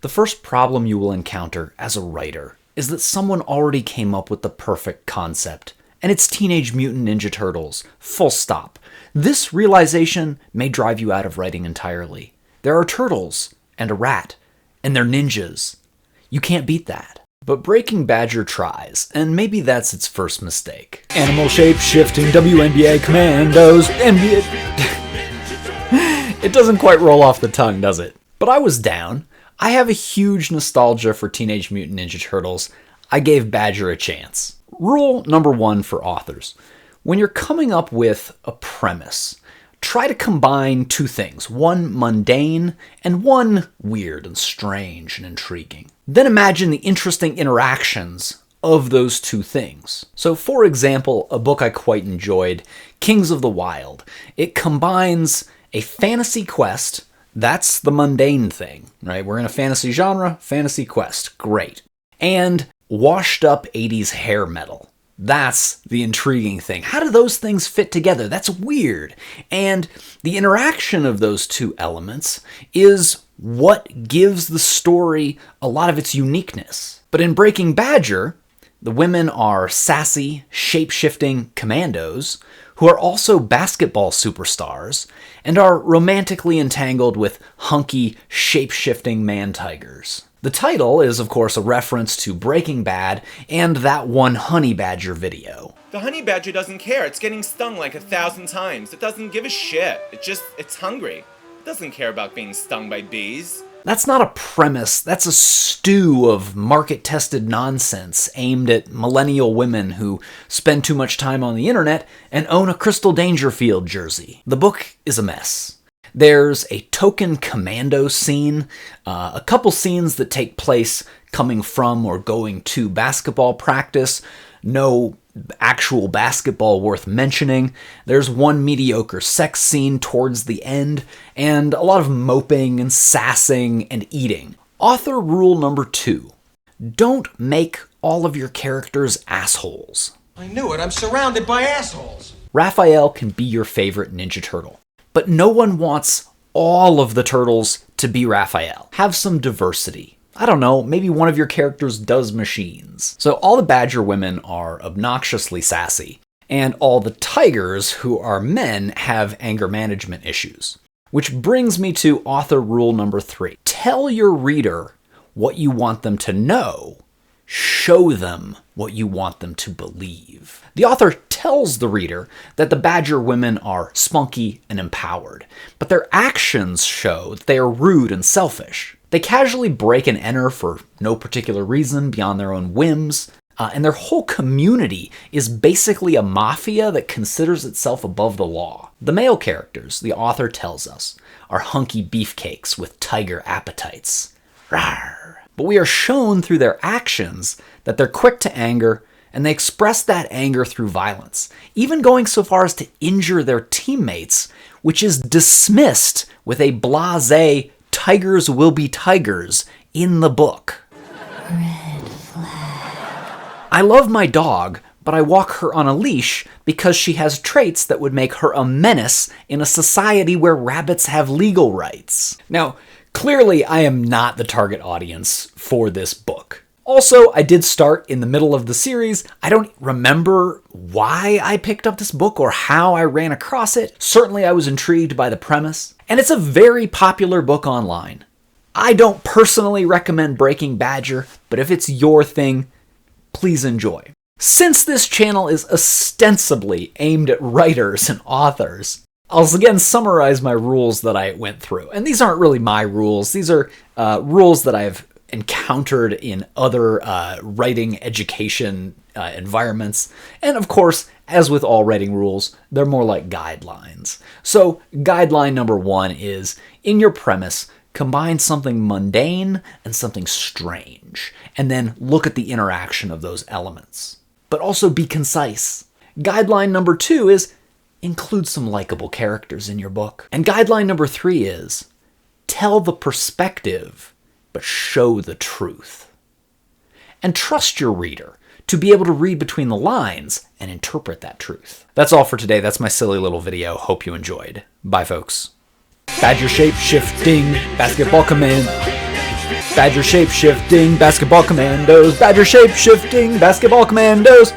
The first problem you will encounter as a writer is that someone already came up with the perfect concept, and it's Teenage Mutant Ninja Turtles, full stop. This realization may drive you out of writing entirely. There are turtles, and a rat, and they're ninjas. You can't beat that. But Breaking Badger tries, and maybe that's its first mistake. Animal shape-shifting WNBA commandos, NBA... It doesn't quite roll off the tongue, does it? But I was down. I have a huge nostalgia for Teenage Mutant Ninja Turtles. I gave Badger a chance. Rule number 1 for authors. When you're coming up with a premise, try to combine two things, one mundane and one weird and strange and intriguing. Then imagine the interesting interactions of those two things. So for example, a book I quite enjoyed, Kings of the Wild. It combines a fantasy quest, that's the mundane thing, right? We're in a fantasy genre, fantasy quest, great. And washed up 80s hair metal. That's the intriguing thing. How do those things fit together? That's weird. And the interaction of those two elements is what gives the story a lot of its uniqueness. But in Breaking Badger, the women are sassy, shape-shifting commandos who are also basketball superstars and are romantically entangled with hunky, shape-shifting man-tigers. The title is, of course, a reference to Breaking Bad and that one honey badger video. The honey badger doesn't care. It's getting stung like 1,000 times. It doesn't give a shit. It's hungry. It doesn't care about being stung by bees. That's not a premise. That's a stew of market-tested nonsense aimed at millennial women who spend too much time on the internet and own a Crystal Dangerfield jersey. The book is a mess. There's a token commando scene, a couple scenes that take place coming from or going to basketball practice, no actual basketball worth mentioning. There's one mediocre sex scene towards the end, and a lot of moping and sassing and eating. Author rule number 2, don't make all of your characters assholes. I knew it, I'm surrounded by assholes. Raphael can be your favorite Ninja Turtle. But no one wants all of the turtles to be Raphael. Have some diversity. I don't know, maybe one of your characters does machines. So all the Badger women are obnoxiously sassy, and all the tigers, who are men, have anger management issues. Which brings me to author rule number 3. Tell your reader what you want them to know. Show them what you want them to believe. The author tells the reader that the Badger women are spunky and empowered, but their actions show that they are rude and selfish. They casually break and enter for no particular reason beyond their own whims, and their whole community is basically a mafia that considers itself above the law. The male characters, the author tells us, are hunky beefcakes with tiger appetites. Rawr. But we are shown through their actions that they're quick to anger, and they express that anger through violence, even going so far as to injure their teammates, which is dismissed with a blasé "tigers will be tigers" in the book. Red flag. I love my dog, but I walk her on a leash because she has traits that would make her a menace in a society where rabbits have legal rights. Now, clearly I am not the target audience for this book. Also, I did start in the middle of the series. I don't remember why I picked up this book or how I ran across it. Certainly I was intrigued by the premise. And it's a very popular book online. I don't personally recommend Breaking Badger, but if it's your thing, please enjoy. Since this channel is ostensibly aimed at writers and authors, I'll again summarize my rules that I went through. And these aren't really my rules. These are rules that I've encountered in other writing education environments. And of course, as with all writing rules, they're more like guidelines. So guideline number 1 is, in your premise, combine something mundane and something strange, and then look at the interaction of those elements. But also be concise. Guideline number 2 is, include some likable characters in your book. And guideline number 3 is, tell the perspective, but show the truth. And trust your reader to be able to read between the lines and interpret that truth. That's all for today. That's my silly little video. Hope you enjoyed. Bye, folks. Badger shape shifting, basketball command. Badger shape-shifting basketball commandos. Badger shape-shifting basketball commandos.